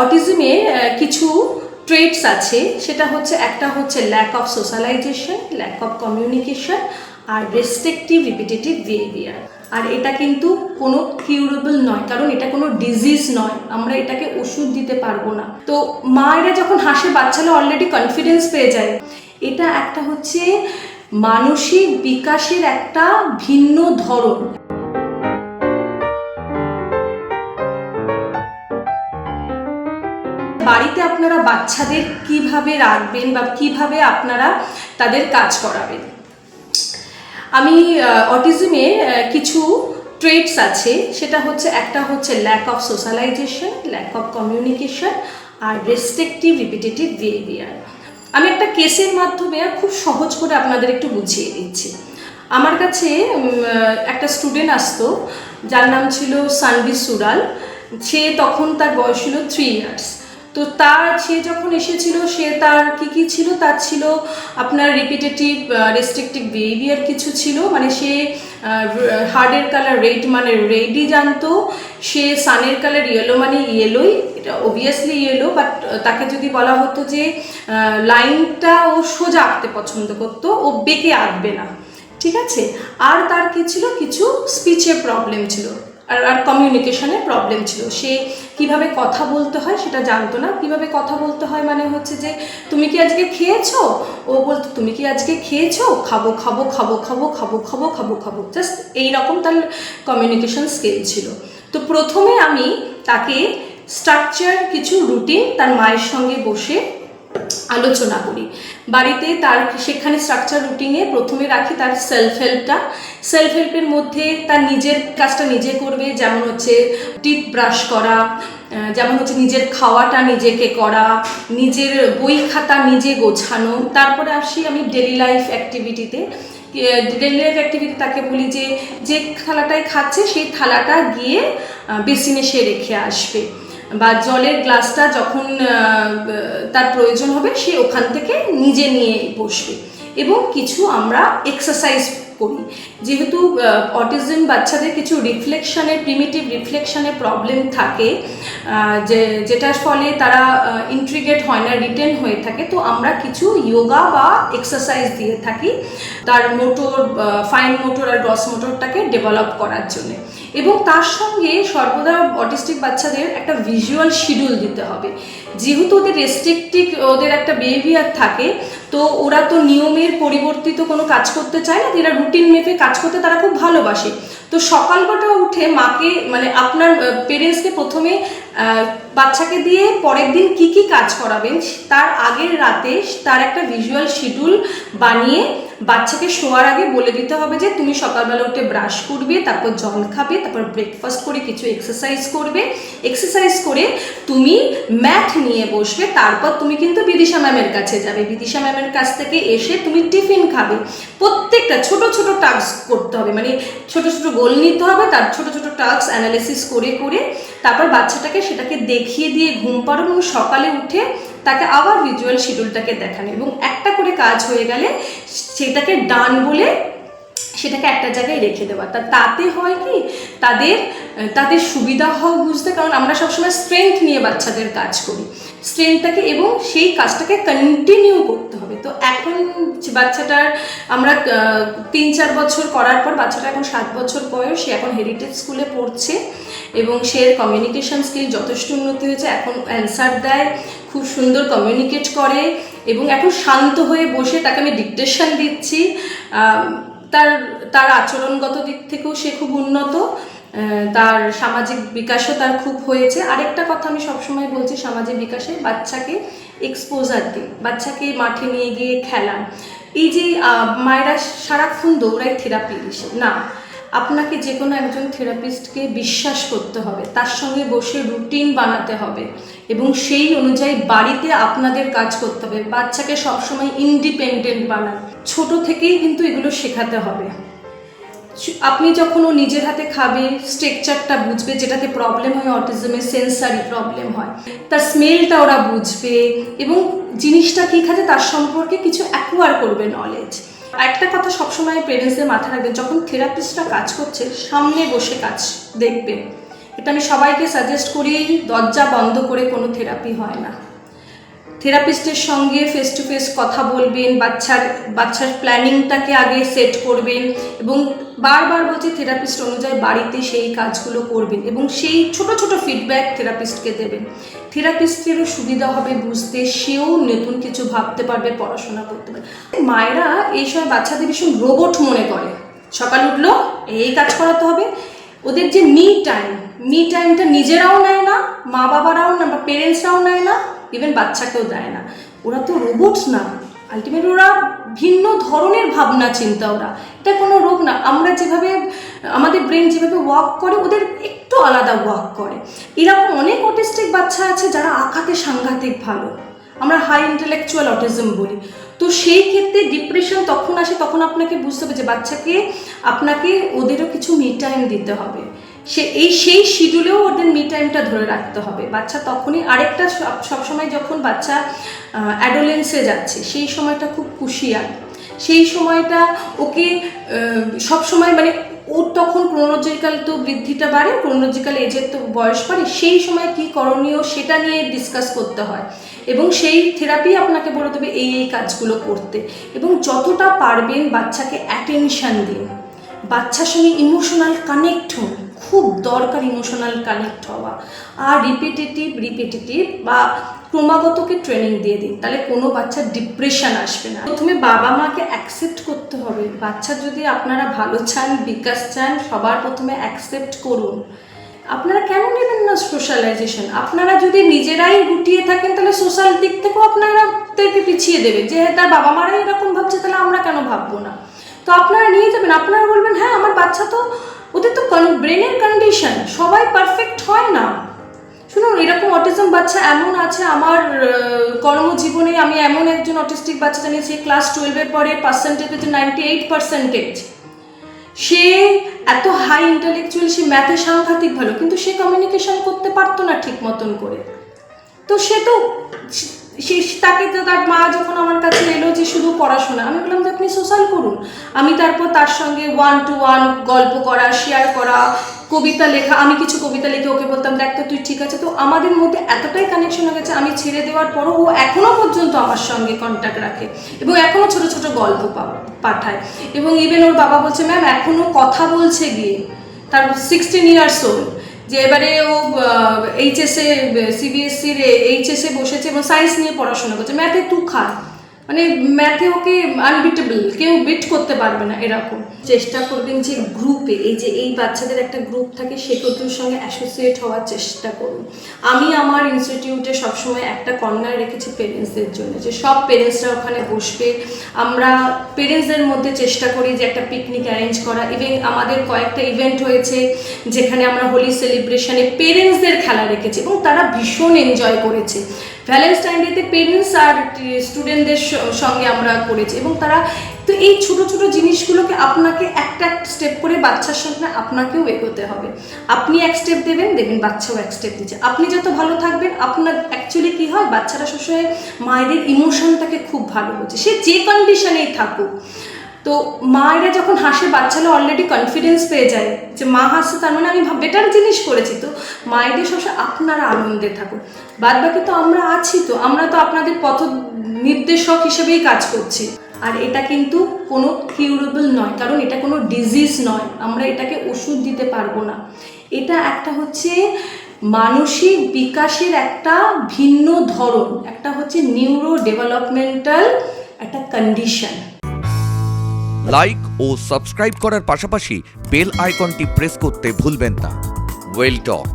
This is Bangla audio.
অটিজমে কিছু ট্রেটস আছে, সেটা হচ্ছে একটা হচ্ছে lack of socialization, lack of communication আর রেস্ট্রিকটিভ রিপিটেটিভ বিহেভিয়ার। আর এটা কিন্তু কোনো কিউরেবল নয়, কারণ এটা কোনো ডিজিজ নয়, আমরা এটাকে ওষুধ দিতে পারবো না। তো মায়েরা যখন হাসে বাচ্চারা অলরেডি কনফিডেন্স পেয়ে যায়। এটা একটা হচ্ছে মানসিক বিকাশের একটা ভিন্ন ধরন। বাড়িতে আপনারা বাচ্চাদের কিভাবে রাখবেন বা কিভাবে আপনারা তাদের কাজ করাবেন। আমি অটিজমে কিছু ট্রেটস আছে, সেটা হচ্ছে একটা হচ্ছে lack of socialization, lack of communication আর রেস্ট্রিকটিভ রিপিটেটিভ বিহেভিয়ার। আমি একটা কেসের মাধ্যমে খুব সহজ করে আপনাদের একটু বুঝিয়ে দিচ্ছি। আমার কাছে একটা স্টুডেন্ট আসতো, যার নাম ছিল সানভি সুরাল। সে তখন তার বয়স ছিল 3 ইয়ার্স। তো সে যখন এসেছিল, সে তার কী ছিল, তার ছিল আপনার রিপিটেটিভ রেস্ট্রিকটিভ বিহেভিয়ার কিছু ছিল। মানে সে হার্ডের কালার রেড মানে রেডই জানতো, সে সানের কালার ইয়েলো মানে ইয়েলোই, এটা অবভিয়াসলি ইয়েলো। বাট তাকে যদি বলা হতো যে লাইনটা ও সোজা আঁকতে পছন্দ করতো, ও বেঁকে আঁকবে না, ঠিক আছে। আর তার কী ছিল, কিছু স্পিচের প্রবলেম ছিল আর কমিউনিকেশনের প্রবলেম ছিল। সে কিভাবে কথা বলতে হয় সেটা জানতো না। কিভাবে কথা বলতে হয় মানে হচ্ছে যে তুমি কি আজকে খেয়েছো, ও বলতো তুমি কি আজকে খেয়েছো, খাবো খাবো খাবো খাবো খাবো খাবো খাবো খাবো, জাস্ট এইরকম তার কমিউনিকেশন স্কিল ছিল। তো প্রথমে আমি তাকে স্ট্রাকচার কিছু রুটিন তার মায়ের সঙ্গে বসে আলোচনা করি বাড়িতে। তার সেখানে স্ট্রাকচার রুটিনে প্রথমে রাখি তার সেলফ হেল্পের মধ্যে তার নিজের কাজটা নিজে করবে, যেমন হচ্ছে টিথ ব্রাশ করা, যেমন হচ্ছে নিজের খাওয়াটা নিজেকে করা, নিজের বই খাতা নিজে গোছানো। তারপরে আসি আমি ডেলি লাইফ অ্যাক্টিভিটিতে। তাকে বলি যে থালাটায় খাচ্ছে সেই থালাটা গিয়ে বেসিনে সে রেখে আসবে, বা জলের গ্লাসটা যখন তার প্রয়োজন হবে সে ওখান থেকে নিজে নিয়ে বসবে। এবং কিছু আমরা এক্সারসাইজ করি, যেহেতু অটিজম বাচ্চাদের কিছু প্রিমিটিভ রিফ্লেকশনের প্রবলেম থাকে, যেটার ফলে তারা ইন্ট্রিগেট হয় না, রিটেন হয়ে থাকে। তো আমরা কিছু যোগা বা এক্সারসাইজ দিয়ে থাকি তার ফাইন মোটর আর গ্রস মোটরটাকে ডেভেলপ করার জন্য। এবং তার সঙ্গে সর্বদা অটিস্টিক বাচ্চাদের একটা ভিজুয়াল শিডিউল দিতে হবে, যেহেতু ওদের রেস্ট্রিকটিভ ওদের একটা বিহেভিয়ার থাকে। তো ওরা তো নিয়মের পরিবর্তিত কোনো কাজ করতে চায় না, এরা রুটিন মেপে কাজ করতে তারা খুব ভালোবাসে। তো সকালবেলা উঠে মাকে মানে আপনার পেরেন্টসকে প্রথমে বাচ্চাকে দিয়ে পরের দিন কি কি কাজ করাবেন তার আগের রাতে তার একটা ভিজুয়াল শিডিউল বানিয়ে বাচ্চাকে শোয়ার আগে বলে দিতে হবে যে তুমি সকালবেলা উঠে ব্রাশ করবে, তারপর জল খাবে, তারপর ব্রেকফাস্ট করে কিছু এক্সারসাইজ করবে, এক্সারসাইজ করে তুমি ম্যাথ নিয়ে বসবে, তারপর তুমি কিন্তু বিদিশা ম্যামের কাছে যাবে, বিদিশা ম্যামের কাছ থেকে এসে তুমি টিফিন খাবে। প্রত্যেকটা ছোট ছোট টাস্ক করতে হবে, মানে ছোট ছোট গোল নিতে হবে, তার ছোট ছোট টাস্ক অ্যানালিসিস করে তারপর বাচ্চাটাকে সেটাকে দেখিয়ে দিয়ে ঘুম পাড়ানো এবং সকালে উঠে তাকে আবার ভিজুয়াল শিডিউলটাকে দেখানো। এবং একটা করে কাজ হয়ে গেলে সেটাকে ডান বলে সেটাকে একটা জায়গায় রেখে দেওয়া। তাতে হয় কি তাদের সুবিধা হয় বুঝতে, কারণ আমরা সবসময় স্ট্রেংথ নিয়ে বাচ্চাদের কাজ করি, স্ট্রেংথটাকে, এবং সেই কাজটাকে কন্টিনিউ করতে হবে। তো এখন বাচ্চাটার আমরা 3-4 বছর করার পর বাচ্চাটা এখন 7 বছর বয়স, সে এখন হেরিটেজ স্কুলে পড়ছে এবং সে কমিউনিকেশন স্কিল যথেষ্ট উন্নতি হয়েছে। এখন অ্যান্সার দেয়, খুব সুন্দর কমিউনিকেট করে এবং এখন শান্ত হয়ে বসে তাকে আমি ডিকটেশন দিচ্ছি। তার আচরণগত দিক থেকেও সে খুব উন্নত, তার সামাজিক বিকাশও তার খুব হয়েছে। আরেকটা কথা আমি সবসময় বলছি, সামাজিক বিকাশে বাচ্চাকে এক্সপোজার দিন, বাচ্চাকে মাঠে নিয়ে গিয়ে খেলান। এই যে মায়েরা সারাক্ষণ দৌড়ায় থেরাপি না, আপনাকে যে কোনো একজন থেরাপিস্টকে বিশ্বাস করতে হবে, তার সঙ্গে বসে রুটিন বানাতে হবে এবং সেই অনুযায়ী বাড়িতে আপনাদের কাজ করতে হবে। বাচ্চাকে সবসময় ইন্ডিপেন্ডেন্ট বানান, ছোট থেকেই কিন্তু এগুলো শেখাতে হবে। আপনি যখন ও নিজের হাতে খাবে, স্ট্রাকচারটা বুঝবে, যেটাতে প্রবলেম হয় অটিজমে সেন্সারি প্রবলেম হয়, তার স্মেলটা ওরা বুঝবে এবং জিনিসটা কী খাচ্ছে তার সম্পর্কে কিছু অ্যাকোয়ার করবে নলেজ। একটা কথা সবসময় পেরেন্টসদের মাথায় রাখবেন, যখন থেরাপিস্টরা কাজ করছে সামনে বসে কাজ দেখবেন, এটা আমি সবাইকে সাজেস্ট করি, দরজা বন্ধ করে কোনো থেরাপি হয় না। থেরাপিস্টের সঙ্গে ফেস টু ফেস কথা বলবেন, বাচ্চার প্ল্যানিংটাকে আগে সেট করবেন এবং বারবার বলছি থেরাপিস্ট অনুযায়ী বাড়িতে সেই কাজগুলো করবেন এবং সেই ছোট ছোট ফিডব্যাক থেরাপিস্টকে দেবেন। থেরাপিস্টেরও সুবিধা হবে বুঝতে, সেও নতুন কিছু ভাবতে পারবে, পড়াশোনা করতে পারবে। মায়েরা এই সময় বাচ্চাদের ভীষণ রোবট মনে করে, সকাল উঠলো এই কাজ করাতে হবে। ওদের যে মি টাইমটা নিজেরাও নেয় না, মা বাবারাও না, বা পেরেন্টসরাও নেয় না, ইভেন বাচ্চাকেও দেয় না। ওরা তো রোবটস না, আলটিমেটলি ওরা ভিন্ন ধরনের ভাবনা চিন্তা, ওরা এটা কোনো রোগ না। আমরা যেভাবে আমাদের ব্রেন যেভাবে ওয়ার্ক করে ওদের একটু আলাদা ওয়ার্ক করে। এরকম অনেক অটিস্টিক বাচ্চা আছে যারা আঁকাতে সাংঘাতিক ভালো, আমরা হাই ইন্টেলেকচুয়াল অটিজম বলি। তো সেই ক্ষেত্রে ডিপ্রেশন তখন আসে, তখন আপনাকে বুঝতে হবে যে আপনাকে ওদেরও কিছু মি টাইম দিতে হবে। সেই শিডিউলেও ওদের মি টাইমটা ধরে রাখতে হবে। বাচ্চা তখনই আরেকটা সবসময় যখন বাচ্চা অ্যাডোলেন্সে যাচ্ছে সেই সময়টা খুব কুশিয়ার, সেই সময়টা ওকে সবসময় মানে ওর তখন ক্রোনোলজিক্যাল তো বৃদ্ধিটা বাড়ে, ক্রোনোলজিক্যাল এজের তো বয়স বাড়ে, সেই সময় কি করণীয় সেটা নিয়ে ডিসকাস করতে হয় এবং সেই থেরাপি আপনাকে বলে দেবে এই কাজগুলো করতে। এবং যতটা পারবেন বাচ্চাকে অ্যাটেনশান দিন, বাচ্চার সঙ্গে ইমোশনাল কানেক্ট হন, খুব দরকার ইমোশনাল কানেক্ট হওয়া। আর রিপিটেটিভ বা ক্রমাগতকে ট্রেনিং দিয়ে দিন, তাহলে কোনো বাচ্চার ডিপ্রেশন আসবে না। প্রথমে বাবা মাকে অ্যাকসেপ্ট করতে হবে। বাচ্চা যদি আপনারা ভালো চান, বিকাশ চান, সবার প্রথমে অ্যাকসেপ্ট করুন। আপনারা কেন নেবেন না সোশ্যালাইজেশন? আপনারা যদি নিজেরাই গুটিয়ে থাকেন তাহলে সোশ্যাল দিক থেকেও আপনাদেরকে পিছিয়ে দেবে, যে তার বাবা মারাই এরকম ভাবছে তাহলে আমরা কেন ভাববো না। তো আপনারা নিয়ে যাবেন, আপনারা বলবেন হ্যাঁ আমার বাচ্চা তো, ওদের তো ব্রেনের কন্ডিশন, সবাই পারফেক্ট হয় না। শুনুন, এরকম অটিজম বাচ্চা এমন আছে, আমার কর্মজীবনে আমি এমন একজন অটিস্টিক বাচ্চা জানি, সে ক্লাস 12-এর পরে পার্সেন্টেজ হচ্ছে 98%। সে এত হাই ইন্টেলেকচুয়াল, সে ম্যাথে সাংঘাতিক ভালো, কিন্তু সে কমিউনিকেশন করতে পারতো না ঠিক মতন করে। তো তাকে তার মা যখন আমার কাছে এলো যে শুধু পড়াশোনা, আমি বললাম যে আপনি সোশ্যাল করুন। আমি তারপর তার সঙ্গে 1-to-1 গল্প করা, শেয়ার করা, কবিতা লেখা, আমি কিছু কবিতা লিখে ওকে বলতাম দেখ তো তুই ঠিক আছে। তো আমাদের মধ্যে এতটাই কানেকশন হয়ে গেছে, আমি ছেড়ে দেওয়ার পরও ও এখনও পর্যন্ত আমার সঙ্গে কন্ট্যাক্ট রাখে এবং এখনও ছোটো ছোটো গল্প পাঠায়। এবং ইভেন ওর বাবা বলছে ম্যাম এখনও কথা বলছে গিয়ে, তার 16 years old, যে এবারে ও সিবিএসসির এইচএসে বসেছে এবং সায়েন্স নিয়ে পড়াশোনা করছে, ম্যাথে তুখা, মানে ম্যাথে ওকে আনবিটেবল, কেউ বিট করতে পারবে না। এরকম চেষ্টা করবেন যে গ্রুপে, এই বাচ্চাদের একটা গ্রুপ থাকে, সেগুলোর সঙ্গে অ্যাসোসিয়েট হওয়ার চেষ্টা করুন। আমি আমার ইনস্টিটিউটে সবসময় একটা কর্নার রেখেছি পেরেন্টসদের জন্য, যে সব পেরেন্টসরা ওখানে বসবে। আমরা পেরেন্টসদের মধ্যে চেষ্টা করি যে একটা পিকনিক অ্যারেঞ্জ করা। ইভেন আমাদের কয়েকটা ইভেন্ট হয়েছে যেখানে আমরা হোলি সেলিব্রেশনে পেরেন্টসদের খেলা রেখেছি এবং তারা ভীষণ এনজয় করেছে। ভ্যালেন্টাইন ডেতে পেরেন্টস আর স্টুডেন্টদের সঙ্গে আমরা করেছি এবং তারা তো এই ছোটো ছোটো জিনিসগুলোকে আপনাকে একটা স্টেপ করে বাচ্চার সঙ্গে আপনাকেও এগোতে হবে। আপনি এক স্টেপ দেবেন, বাচ্চাও এক স্টেপ দিচ্ছে। আপনি যত ভালো থাকবেন, আপনার অ্যাকচুয়ালি কী হয়, বাচ্চারা সবসময় মায়েদের ইমোশনটাকে খুব ভালো বোঝে, সে যে কন্ডিশনেই থাকুক। তো মায়েরা যখন হাসে, বাচ্চারা অলরেডি কনফিডেন্স পেয়ে যায় যে মা হাসছে, তার মানে আমি বেটার জিনিস করেছি। তো মায়েদের সবসময় আপনারা আনন্দে থাকুন, বাদ বাকি তো আমরা আছি, তো আমরা তো আপনাদের পথ নির্দেশক হিসেবেই কাজ করছি। আর এটা কিন্তু কোনো কিউরেবল নয়, কারণ এটা কোনো ডিজিজ নয়, আমরা এটাকে ওষুধ দিতে পারবো না। এটা একটা হচ্ছে মানসিক বিকাশের একটা ভিন্ন ধরন, একটা হচ্ছে নিউরো ডেভেলপমেন্টাল একটা কন্ডিশন। লাইক ও সাবস্ক্রাইব করার পাশাপাশি বেল আইকনটি প্রেস করতে ভুলবেন না। ওয়েল টক।